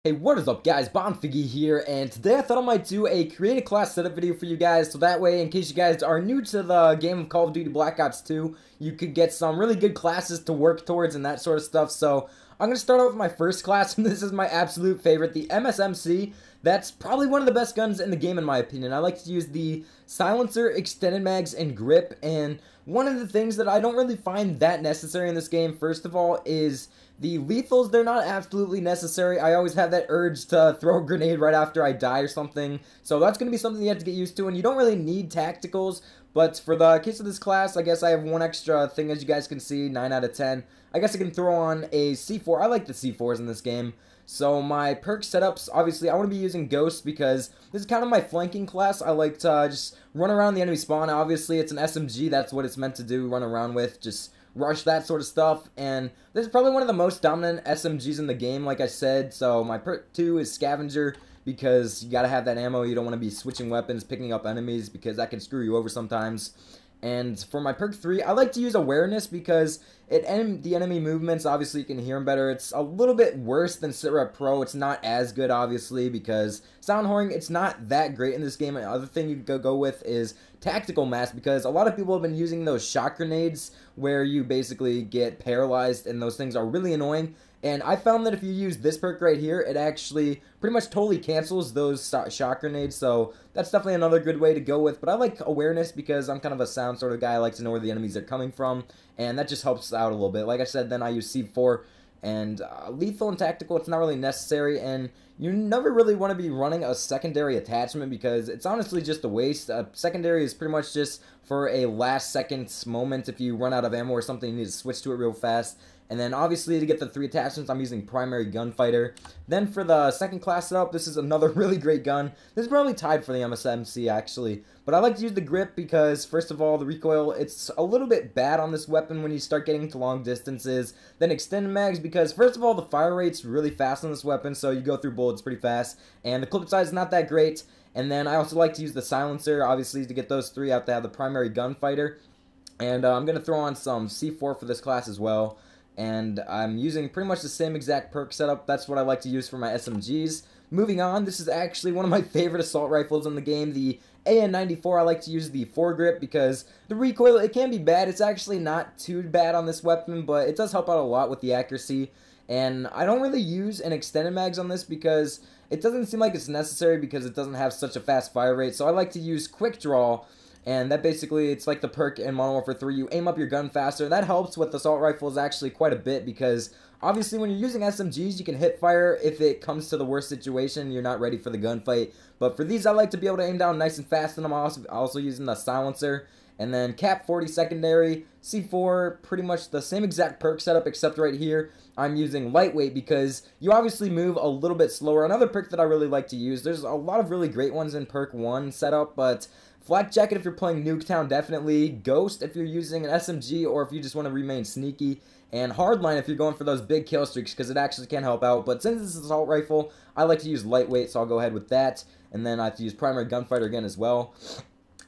Hey, what is up guys, Bonfiggy here, and today I thought I might do a create a class setup video for you guys, so that way, in case you guys are new to the game of Call of Duty Black Ops 2, you could get some really good classes to work towards and that sort of stuff. So, I'm going to start out with my first class, and this is my absolute favorite, the MSMC. That's probably one of the best guns in the game in my opinion. I like to use the silencer, extended mags, and grip, and one of the things that I don't really find that necessary in this game, first of all, is the lethals. They're not absolutely necessary. I always have that urge to throw a grenade right after I die or something, so that's going to be something you have to get used to, and you don't really need tacticals. But for the case of this class, I guess I have one extra thing, as you guys can see, 9 out of 10. I guess I can throw on a C4. I like the C4s in this game. So my perk setups, obviously, I want to be using Ghost because this is kind of my flanking class. I like to just run around the enemy spawn. Obviously, it's an SMG. That's what it's meant to do, run around with, just rush, that sort of stuff. And this is probably one of the most dominant SMGs in the game, like I said. So my perk 2 is Scavenger because you got to have that ammo. You don't want to be switching weapons, picking up enemies because that can screw you over sometimes. And for my perk 3, I like to use Awareness because the enemy movements, obviously you can hear them better. It's a little bit worse than Sitrep Pro. It's not as good, obviously, because sound whoring, it's not that great in this game. Another thing you could go with is Tactical Mask, because a lot of people have been using those shock grenades where you basically get paralyzed, and those things are really annoying. And I found that if you use this perk right here, it actually pretty much totally cancels those shock grenades, so that's definitely another good way to go with. But I like Awareness because I'm kind of a sound sort of guy. I like to know where the enemies are coming from, and that just helps out a little bit. Like I said, then I use C4, and lethal and tactical, it's not really necessary, and you never really want to be running a secondary attachment because it's honestly just a waste. Secondary is pretty much just for a last second moment. If you run out of ammo or something, you need to switch to it real fast. And then obviously to get the 3 attachments, I'm using Primary Gunfighter. Then for the second class setup, this is another really great gun. This is probably tied for the MSMC actually. But I like to use the grip because, first of all, the recoil, it's a little bit bad on this weapon when you start getting to long distances. Then extended mags because, first of all, the fire rate's really fast on this weapon, so you go through bullets pretty fast. And the clip size is not that great. And then I also like to use the silencer, obviously, to get those 3. I have to have the Primary Gunfighter. And I'm going to throw on some C4 for this class as well. And I'm using pretty much the same exact perk setup. That's what I like to use for my SMGs. Moving on, this is actually one of my favorite assault rifles in the game, the AN-94. I like to use the foregrip because the recoil, it can be bad. It's actually not too bad on this weapon, but it does help out a lot with the accuracy. And I don't really use an extended mags on this because it doesn't seem like it's necessary because it doesn't have such a fast fire rate. So I like to use quick draw. And that basically, it's like the perk in Modern Warfare 3, you aim up your gun faster. That helps with assault rifles actually quite a bit because obviously when you're using SMGs, you can hit fire if it comes to the worst situation, you're not ready for the gunfight. But for these, I like to be able to aim down nice and fast, and I'm also using the silencer. And then Cap 40 secondary, C4, pretty much the same exact perk setup except right here I'm using lightweight because you obviously move a little bit slower. Another perk that I really like to use, there's a lot of really great ones in perk 1 setup, but Flak Jacket if you're playing Nuketown, definitely. Ghost if you're using an SMG or if you just want to remain sneaky. And Hardline if you're going for those big kill streaks because it actually can help out. But since this is assault rifle, I like to use lightweight, so I'll go ahead with that. And then I have to use Primary Gunfighter again as well.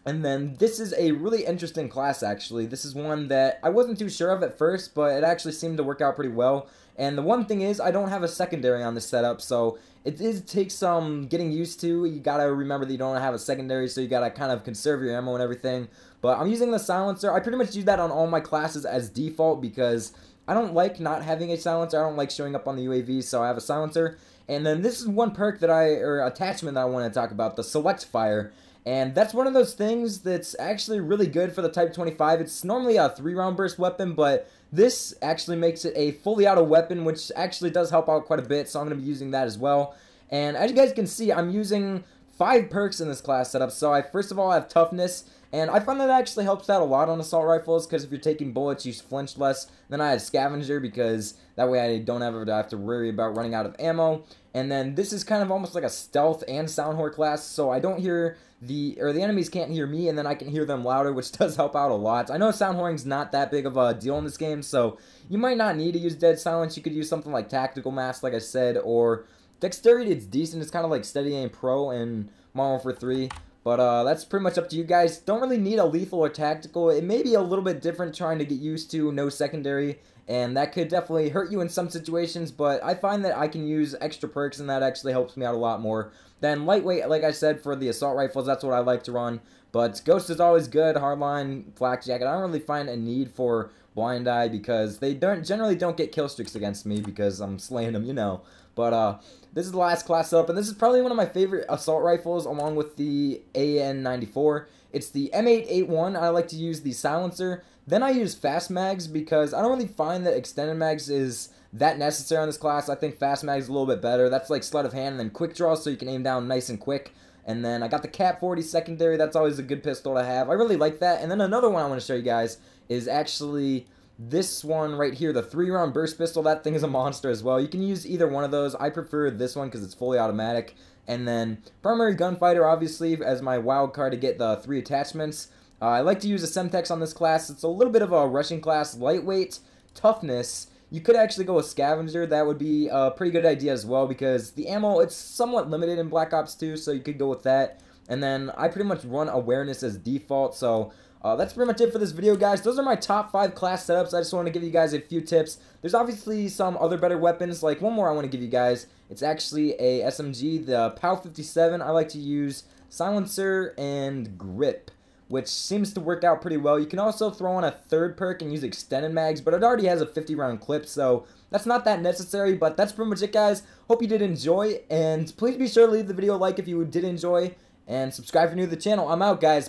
And then this is a really interesting class actually. This is one that I wasn't too sure of at first, but it actually seemed to work out pretty well. And the one thing is I don't have a secondary on this setup, so it takes some getting used to. You gotta remember that you don't have a secondary, so you gotta kind of conserve your ammo and everything. But I'm using the silencer. I pretty much use that on all my classes as default because I don't like not having a silencer. I don't like showing up on the UAV, so I have a silencer. And then this is one perk that or attachment that I want to talk about, the Select Fire. And that's one of those things that's actually really good for the Type 25. It's normally a 3-round burst weapon, but this actually makes it a fully auto weapon, which actually does help out quite a bit, so I'm going to be using that as well. And as you guys can see, I'm using 5 perks in this class setup. So I first of all have Toughness, and I find that actually helps out a lot on assault rifles because if you're taking bullets, you flinch less. Then I have Scavenger because that way I don't ever have to worry about running out of ammo. And then this is kind of almost like a stealth and sound whore class, so I don't hear the enemies can't hear me, and then I can hear them louder, which does help out a lot. I know sound whoring's not that big of a deal in this game, so you might not need to use dead silence. You could use something like Tactical Mask, like I said, or Dexterity. It's decent. It's kind of like Steady Aim Pro in Modern Warfare 3. But that's pretty much up to you guys. Don't really need a lethal or tactical. It may be a little bit different trying to get used to no secondary and that could definitely hurt you in some situations, but I find that I can use extra perks, and that actually helps me out a lot more. Then lightweight, like I said, for the assault rifles, that's what I like to run. But Ghost is always good, Hardline, Flak Jacket. I don't really find a need for Blind Eye because they generally don't get kill streaks against me because I'm slaying them, you know. But this is the last class up, and this is probably one of my favorite assault rifles along with the AN-94. It's the M881. I like to use the silencer. Then I use fast mags because I don't really find that extended mags is that necessary on this class. I think fast mags is a little bit better. That's like sleight of hand and then quick draw, so you can aim down nice and quick. And then I got the Cap 40 secondary. That's always a good pistol to have. I really like that. And then another one I want to show you guys is actually this one right here, the 3-round burst pistol. That thing is a monster as well. You can use either one of those. I prefer this one because it's fully automatic. And then primary gunfighter, obviously, as my wild card to get the 3 attachments. I like to use a Semtex on this class. It's a little bit of a rushing class, lightweight, toughness. You could actually go with Scavenger. That would be a pretty good idea as well because the ammo, it's somewhat limited in Black Ops 2, so you could go with that. And then I pretty much run awareness as default, so that's pretty much it for this video, guys. Those are my top 5 class setups. I just want to give you guys a few tips. There's obviously some other better weapons. Like one more I want to give you guys. It's actually a SMG, the POW 57. I like to use silencer and grip, which seems to work out pretty well. You can also throw on a 3rd perk and use extended mags, but it already has a 50-round clip, so that's not that necessary. But that's pretty much it, guys. Hope you did enjoy, and please be sure to leave the video a like if you did enjoy, and subscribe if you're new to the channel. I'm out, guys.